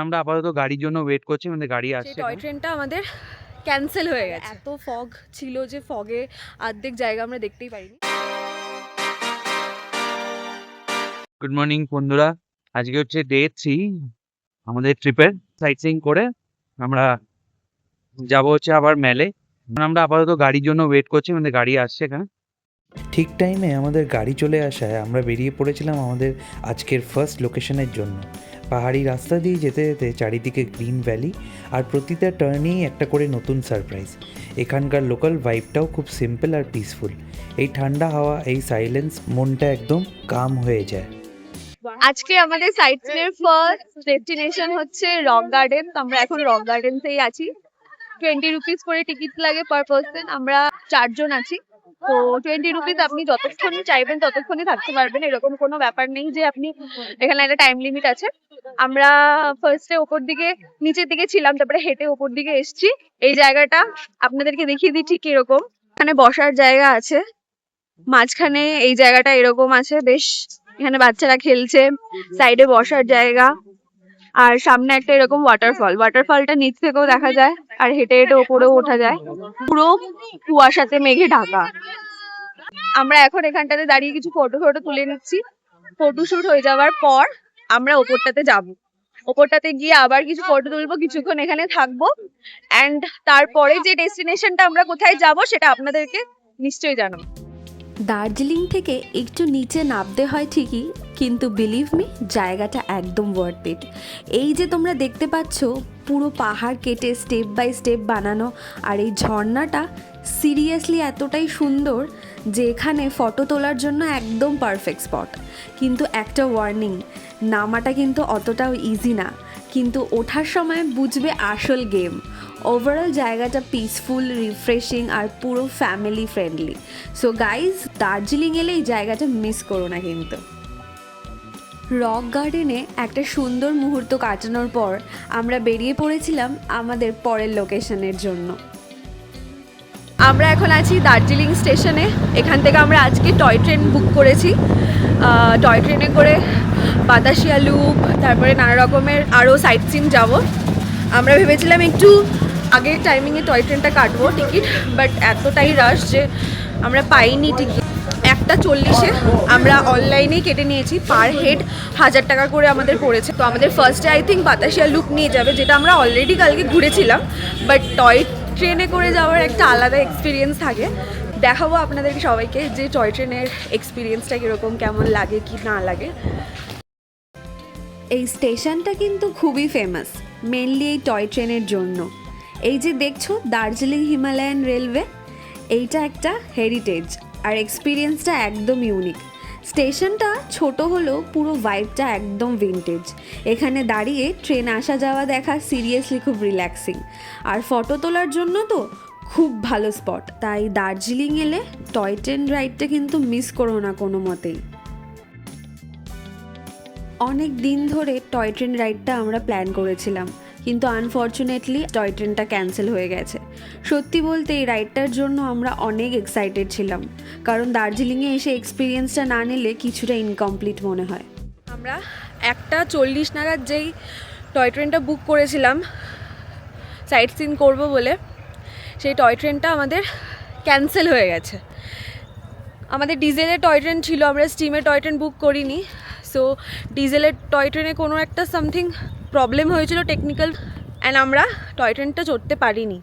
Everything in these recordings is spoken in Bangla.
আমরা আপাতত গাড়ির জন্য ওয়েট করছি, মানে গাড়ি সেই আসছে। টয় ট্রেনটা আমাদের ক্যান্সেল হয়ে গেছে। এত ফগ ছিল যে ফগে অর্ধেক জায়গা আমরা দেখতেই পারিনি। গুড মর্নিং বন্ধুরা, আজকে হচ্ছে ডে 3 আমাদের ট্রিপের। সাইট সিইং করে আমরা যাব হচ্ছে আবার মেলে। আমরা আপাতত গাড়ির জন্য ওয়েট করছি, মানে গাড়ি আসছে এখানে। ঠিক টাইমে আমাদের গাড়ি চলে আসায় আমরা বেরিয়ে পড়েছিলাম আমাদের আজকের ফার্স্ট লোকেশনের জন্য। পাহাড়ি রাস্তা দিয়ে যেতে যেতে চারিদিকে গ্রিন ভ্যালি, আর প্রতিটা টার্নেই একটা করে নতুন সারপ্রাইজ। এখানকার লোকাল ভাইবটাও খুব সিম্পল আর পিসফুল। এই ঠান্ডা হাওয়া, এই সাইলেন্স, মনটা একদম কাম হয়ে যায়। আজকে আমাদের সাইট সিনের ফার্স্ট ডেস্টিনেশন হচ্ছে রক গার্ডেন। তো আমরা এখন রক গার্ডেনতেই আছি। 20 রুপিস করে টিকিট লাগে পার পার্সন। আমরা 4 জন আছি। তো 20 রুপিস আপনি যতক্ষণ চাইবেন ততক্ষণই থাকতে পারবেন, এরকম কোনো ব্যাপার নেই যে আপনি এখানে একটা টাইম লিমিট আছে। আমরা ফার্স্টে ওপর দিকে নিচের দিকে ছিলাম, তারপরে হেঁটে ওপর দিকে এসেছি। এই জায়গাটা আপনাদেরকে দেখিয়ে দিই ঠিক এরকম। এখানে বসার জায়গা আছে, মাঝখানে এই জায়গাটা এরকম আছে, বেশ এখানে বাচ্চারা খেলছে, সাইডে বসার জায়গা, আর সামনে একটা এরকম ওয়াটারফলটা নিচ থেকেও দেখা যায়, আর হেঁটে হেঁটে ওপরেও ওঠা যায়। পুরো কুয়াশাতে মেঘে ঢাকা। আমরা এখন এখানটাতে দাঁড়িয়ে কিছু ফটো তুলে নিচ্ছি। ফটোশুট হয়ে যাওয়ার পর আমরা ওপরটাতে যাব। ওপরটাতে গিয়ে আবার কিছু ফটো তুলবো, কিছুক্ষণ এখানে থাকবো, অ্যান্ড তারপরে যে ডেস্টিনেশনটা আমরা কোথায় যাব সেটা আপনাদেরকে নিশ্চয়ই জানাবো। দার্জিলিং থেকে একটু নিচে নামতে হয় ঠিকই, কিন্তু বিলিভ মি জায়গাটা একদম ওয়ার্থ ইট। এই যে তোমরা দেখতে পাচ্ছ পুরো পাহাড় কেটে স্টেপ বাই স্টেপ বানানো, আর এই ঝর্ণাটা সিরিয়াসলি এতটাই সুন্দর যে এখানে ফটো তোলার জন্য একদম পারফেক্ট স্পট। কিন্তু একটা ওয়ার্নিং, নামাটা কিন্তু অতটাও ইজি না, কিন্তু ওঠার সময় বুঝবে আসল গেম। ওভারঅল জায়গাটা পিসফুল, রিফ্রেশিং আর পুরো family friendly. So guys, Darjeeling এলে এই জায়গাটা মিস করো না কিন্তু। রক গার্ডেনে একটা সুন্দর মুহূর্ত কাটানোর পর আমরা বেরিয়ে পড়েছিলাম আমাদের পরের লোকেশনের জন্য। আমরা এখন আছি দার্জিলিং স্টেশনে। এখান থেকে আমরা আজকে টয় ট্রেন বুক করেছি। টয় ট্রেনে করে বাতাসিয়া লুপ, তারপরে নানা রকমের আরও সাইট সিন যাব। আমরা ভেবেছিলাম একটু আগের টাইমিংয়ে টয় ট্রেনটা কাটবো টিকিট, বাট এতটাই রাশ যে আমরা পাইনি টিকিট। 1:40-এ আমরা অনলাইনেই কেটে নিয়েছি। পার হেড 1000 টাকা করে আমাদের পড়েছে। তো আমাদের ফার্স্টে আই থিঙ্ক বাতাসিয়া লুপ নিয়ে যাবে, যেটা আমরা অলরেডি কালকে ঘুরেছিলাম, বাট টয় ট্রেনে করে যাওয়ার একটা আলাদা এক্সপিরিয়েন্স থাকে। দেখাবো আপনাদেরকে সবাইকে যে টয় ট্রেনের এক্সপিরিয়েন্সটা কীরকম, কেমন লাগে কি না লাগে। এই স্টেশনটা কিন্তু খুবই ফেমাস, মেনলি এই টয় ট্রেনের জন্য। এই যে দেখছো দার্জিলিং হিমালয়ান রেলওয়ে, এইটা একটা হেরিটেজ, আর এক্সপিরিয়েন্সটা একদম ইউনিক। স্টেশনটা ছোট হলেও পুরো ভাইবটা একদম ভিনটেজ। এখানে দাঁড়িয়ে ট্রেন আসা যাওয়া দেখা সিরিয়াসলি খুব রিল্যাক্সিং, আর ফটো তোলার জন্য তো খুব ভালো স্পট। তাই দার্জিলিং এলে টয় ট্রেন রাইডটা কিন্তু মিস করো না কোনো মতেই। অনেক দিন ধরে টয় ট্রেন রাইডটা আমরা প্ল্যান করেছিলাম, কিন্তু আনফর্চুনেটলি টয় ট্রেনটা ক্যান্সেল হয়ে গেছে। সত্যি বলতে এই রাইডটার জন্য আমরা অনেক এক্সাইটেড ছিলাম, কারণ দার্জিলিংয়ে এসে এক্সপিরিয়েন্সটা না নিলে কিছুটা ইনকমপ্লিট মনে হয়। আমরা 1:40 নাগাদ যেই টয় ট্রেনটা বুক করেছিলাম সাইট সিন করবো বলে, সেই টয় ট্রেনটা আমাদের ক্যান্সেল হয়ে গেছে। আমাদের ডিজেলের টয় ট্রেন ছিল, আমরা স্টিমের টয় ট্রেন বুক করিনি। সো ডিজেলের টয় ট্রেনে কোনো একটা সামথিং প্রবলেম হয়েছিল টেকনিক্যাল, অ্যান্ড আমরা টয় ট্রেনটা চড়তে পারিনি।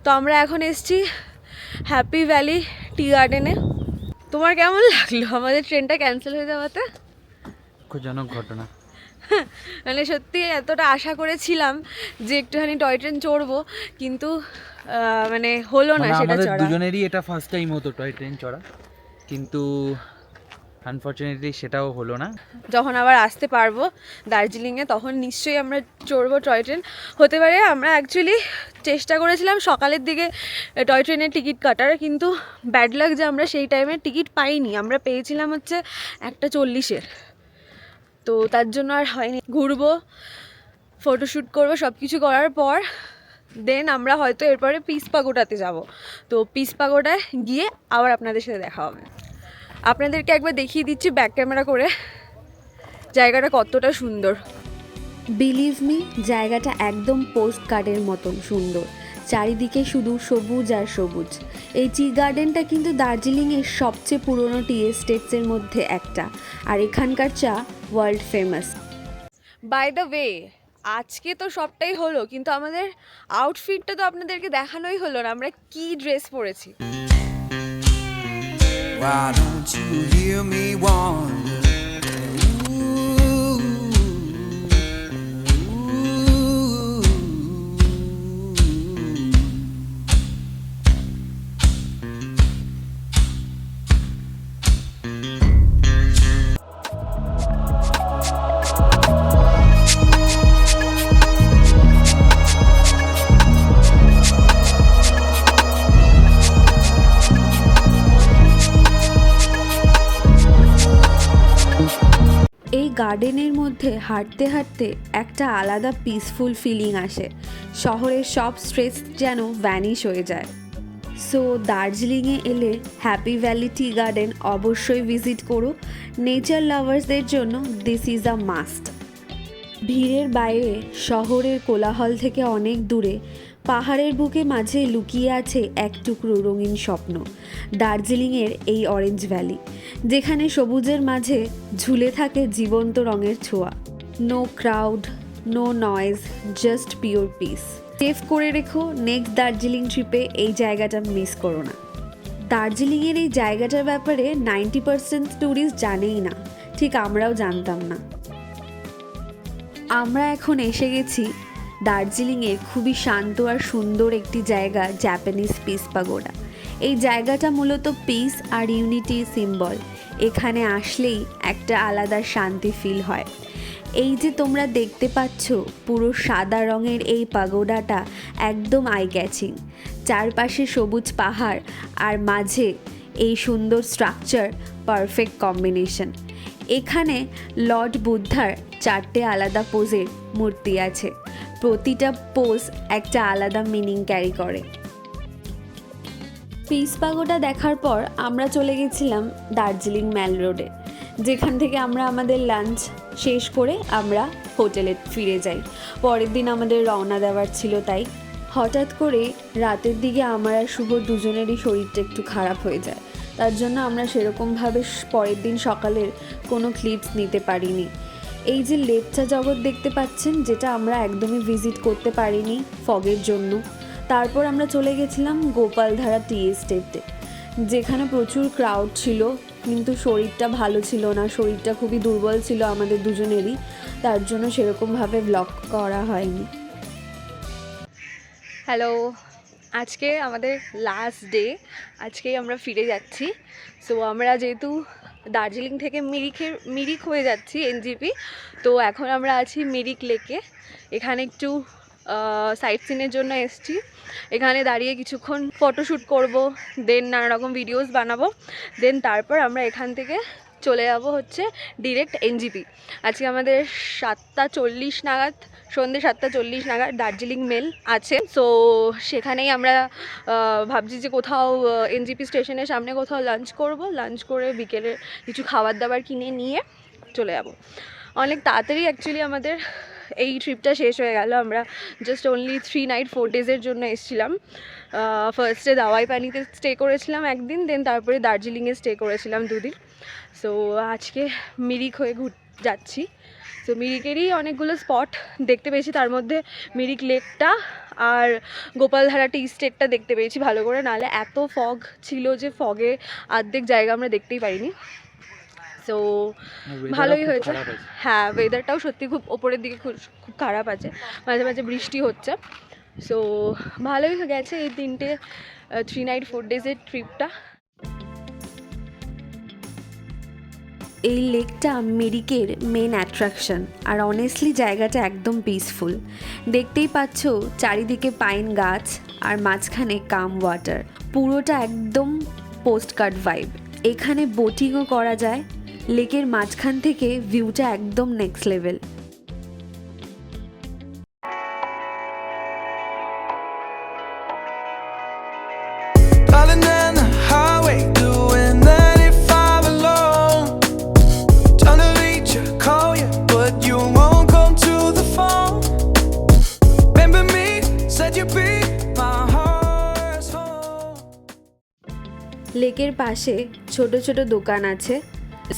তো আমরা এখন এসেছি হ্যাপি ভ্যালি টি গার্ডেনে। তোমার কেমন লাগলো আমাদের ট্রেনটা ক্যান্সেল হয়ে যাওয়াতে? দুঃখজনক ঘটনা। মানে সত্যি এতটা আশা করেছিলাম যে একটুখানি টয় ট্রেন চড়বো, কিন্তু মানে হলো না সেটা আমাদের চড়া। দুজনেরই এটা ফার্স্ট টাইম হতো টয় ট্রেন চড়া, কিন্তু আনফর্চুনেটলি সেটাও হলো না। যখন আবার আসতে পারবো দার্জিলিংয়ে তখন নিশ্চয়ই আমরা চড়বো টয় ট্রেন। হতে পারে আমরা অ্যাকচুয়ালি চেষ্টা করেছিলাম সকালের দিকে টয় ট্রেনের টিকিট কাটার, কিন্তু ব্যাড লাক যে আমরা সেই টাইমে টিকিট পাইনি। আমরা পেয়েছিলাম হচ্ছে 1:40-এ। তো তার জন্য আর হয়নি। ঘুরবো, ফটোশ্যুট করবো, সব কিছু করার পর দেন আমরা হয়তো এরপরে পিস পাগোডাতে যাব। তো পিস পাগোডায় গিয়ে আবার আপনাদের সাথে দেখা হবে। আপনাদেরকে একবার দেখিয়ে দিচ্ছি ব্যাক ক্যামেরা করে জায়গাটা কতটা সুন্দর। বিলিভ মি, জায়গাটা একদম পোস্ট কার্ডের মতন সুন্দর। চারিদিকে শুধু সবুজ আর সবুজ। এই টি গার্ডেনটা কিন্তু দার্জিলিংয়ের সবচেয়ে পুরনো টি এস্টেটসের মধ্যে একটা, আর এখানকার চা world famous. By the way, আজকে তো সবটাই হলো, কিন্তু আমাদের আউটফিটটা তো আপনাদেরকে দেখানোই হলো না, আমরা কি ড্রেস পরেছি। Why don't you hear me wander? এই গার্ডেনের মধ্যে হাঁটতে হাঁটতে একটা আলাদা পিসফুল ফিলিং আসে। শহরের সব স্ট্রেস যেন ভ্যানিশ হয়ে যায়। সো দার্জিলিংয়ে এলে হ্যাপি ভ্যালি টি গার্ডেন অবশ্যই ভিজিট করো। নেচার লাভার্সদের জন্য দিস ইজ আ মাস্ট। ভিড়ের বাইরে, শহরের কোলাহল থেকে অনেক দূরে, পাহাড়ের বুকে মাঝে লুকিয়ে আছে এক টুকরো রঙিন স্বপ্ন, দার্জিলিংয়ের এই অরেঞ্জ ভ্যালি, যেখানে সবুজের মাঝে ঝুলে থাকে জীবন্ত রঙের ছোঁয়া। No crowd, no noise, just pure peace. Save করে রেখো, নেক্সট দার্জিলিং ট্রিপে এই জায়গাটা মিস করো না। দার্জিলিংয়ের এই জায়গাটার ব্যাপারে 90% ট্যুরিস্ট জানেই না, ঠিক আমরাও জানতাম না। আমরা এখন এসে গেছি দার্জিলিংয়ের খুবই শান্ত আর সুন্দর একটি জায়গা, জাপানিজ পিস পাগোডা। এই জায়গাটা মূলত পিস আর ইউনিটির সিম্বল। এখানে আসলেই একটা আলাদা শান্তি ফিল হয়। এই যে তোমরা দেখতে পাচ্ছ পুরো সাদা রঙের এই পাগোডাটা একদম আই ক্যাচিং। চারপাশে সবুজ পাহাড় আর মাঝে এই সুন্দর স্ট্রাকচার, পারফেক্ট কম্বিনেশন। এখানে লর্ড বুদ্ধার 4টে আলাদা পোজের মূর্তি আছে। প্রতিটা পোজ একটা আলাদা মিনিং ক্যারি করে। পিস পাগোডা দেখার পর আমরা চলে গেছিলাম দার্জিলিং ম্যাল রোডে, যেখান থেকে আমরা আমাদের লাঞ্চ শেষ করে আমরা হোটেলে ফিরে যাই। পরের দিন আমাদের রওনা দেওয়ার ছিল, তাই হঠাৎ করে রাতের দিকে আমার আর শুভ দুজনেরই শরীরটা একটু খারাপ হয়ে যায়। তার জন্য আমরা সেরকমভাবে পরের দিন সকালের কোনো ক্লিপস নিতে পারিনি। এই যে লেপচা জগৎ দেখতে পাচ্ছেন, যেটা আমরা একদমই ভিজিট করতে পারিনি ফগের জন্য। তারপর আমরা চলে গেছিলাম গোপালধারা টি এস্টেটে, যেখানে প্রচুর ক্রাউড ছিল, কিন্তু শরীরটা ভালো ছিল না, শরীরটা খুবই দুর্বল ছিল আমাদের দুজনেরই, তার জন্য সেরকমভাবে ব্লগ করা হয়নি। হ্যালো, আজকে আমাদের লাস্ট ডে, আজকেই আমরা ফিরে যাচ্ছি। সো আমরা যেহেতু দার্জিলিং থেকে মিরিক হয়ে যাচ্ছি এনজিপি, তো এখন আমরা আছি মিরিক লেকে। এখানে একটু সাইট সিনের জন্য এসছি। এখানে দাঁড়িয়ে কিছুক্ষণ ফটোশ্যুট করব, দেন নানা রকম ভিডিওস বানাবো, দেন তারপর আমরা এখান থেকে চলে যাব হচ্ছে ডিরেক্ট এনজিপি। আজকে আমাদের 7:40 নাগাদ, সন্ধ্যে 7:40 নাগাদ দার্জিলিং মেল আছে। সো সেখানেই আমরা ভাবছি যে কোথাও এনজিপি স্টেশনের সামনে কোথাও লাঞ্চ করব, লাঞ্চ করে বিকেলে কিছু খাবার দাবার কিনে নিয়ে চলে যাব। অনেক তাড়াতাড়ি অ্যাকচুয়ালি আমাদের এই ট্রিপটা শেষ হয়ে গেল। আমরা জাস্ট অনলি 3 নাইট 4 ডেজের জন্য এসেছিলাম। ফার্স্টে দাওয়াই পানিতে স্টে করেছিলাম একদিন, দেন তারপরে দার্জিলিংয়ে স্টে করেছিলাম 2 দিন। সো আজকে মিরিক হয়ে যাচ্ছি। সো মিরিকেরই অনেকগুলো স্পট দেখতে পেয়েছি, তার মধ্যে মিরিক লেকটা আর গোপালধারা টি স্টেটটা দেখতে পেয়েছি ভালো করে, নাহলে এত ফগ ছিল যে ফগে অর্ধেক জায়গা আমরা দেখতেই পাইনি। সো ভালোই হয়েছে। হ্যাঁ, ওয়েদারটাও সত্যি খুব ওপরের দিকে খুব খারাপ আছে, মাঝে মাঝে বৃষ্টি হচ্ছে। সো ভালোই গেছে এই 3 নাইট 4 ডেজের ট্রিপটা। এই লেকটা মিরিকের মেন অ্যাট্রাকশন, আর অনেস্টলি জায়গাটা একদম পিসফুল। দেখতেই পাচ্ছ চারিদিকে পাইন গাছ আর মাঝখানে কাম ওয়াটার, পুরোটা একদম পোস্টকার্ড ভাইব। এখানে বোটিংও করা যায়। লেকের মাঝখান থেকে ভিউটা একদম next level. Darling, down the highway, doing 95 alone. Trying to reach you, call you, but you won't come to the phone. লেকের পাশে ছোট ছোট দোকান আছে,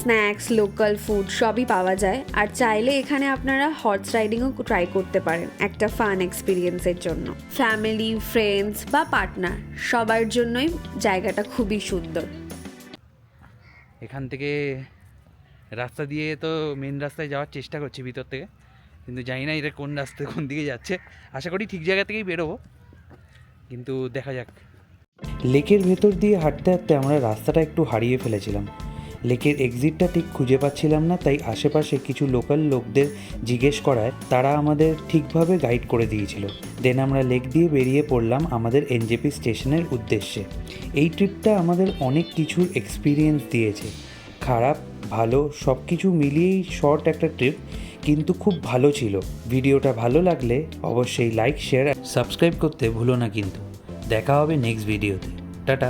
স্ন্যাক্স, লোকাল ফুড সবই পাওয়া যায়। আর চাইলে এখানে আপনারা হর্স রাইডিংও ট্রাই করতে পারেন একটা ফান এক্সপিরিয়েন্সের জন্য। ফ্যামিলি, ফ্রেন্ডস বা পার্টনার সবার জন্যই জায়গাটা খুবই সুন্দর। এখান থেকে রাস্তা দিয়ে তো মেন রাস্তায় যাওয়ার চেষ্টা করছি ভিতর থেকে, কিন্তু জানি না এটা কোন রাস্তা কোন দিকে যাচ্ছে। আশা করি ঠিক জায়গা থেকেই বেরোবো, কিন্তু দেখা যাক। লেকের ভেতর দিয়ে হাঁটতে হাঁটতে আমরা রাস্তাটা একটু হারিয়ে ফেলেছিলাম। লেকের এক্সিটটা ঠিক খুঁজে পাচ্ছিলাম না, তাই আশেপাশে কিছু লোকাল লোকদের জিজ্ঞেস করায় তারা আমাদের ঠিকভাবে গাইড করে দিয়েছিল। দেন আমরা লেক দিয়ে বেরিয়ে পড়লাম আমাদের এনজেপি স্টেশনের উদ্দেশ্যে। এই ট্রিপটা আমাদের অনেক কিছুর এক্সপিরিয়েন্স দিয়েছে, খারাপ ভালো সব কিছু মিলিয়েই শর্ট একটা ট্রিপ, কিন্তু খুব ভালো ছিল। ভিডিওটা ভালো লাগলে অবশ্যই লাইক, শেয়ার, সাবস্ক্রাইব করতে ভুলো না কিন্তু। দেখা হবে নেক্সট ভিডিওতে। টাটা।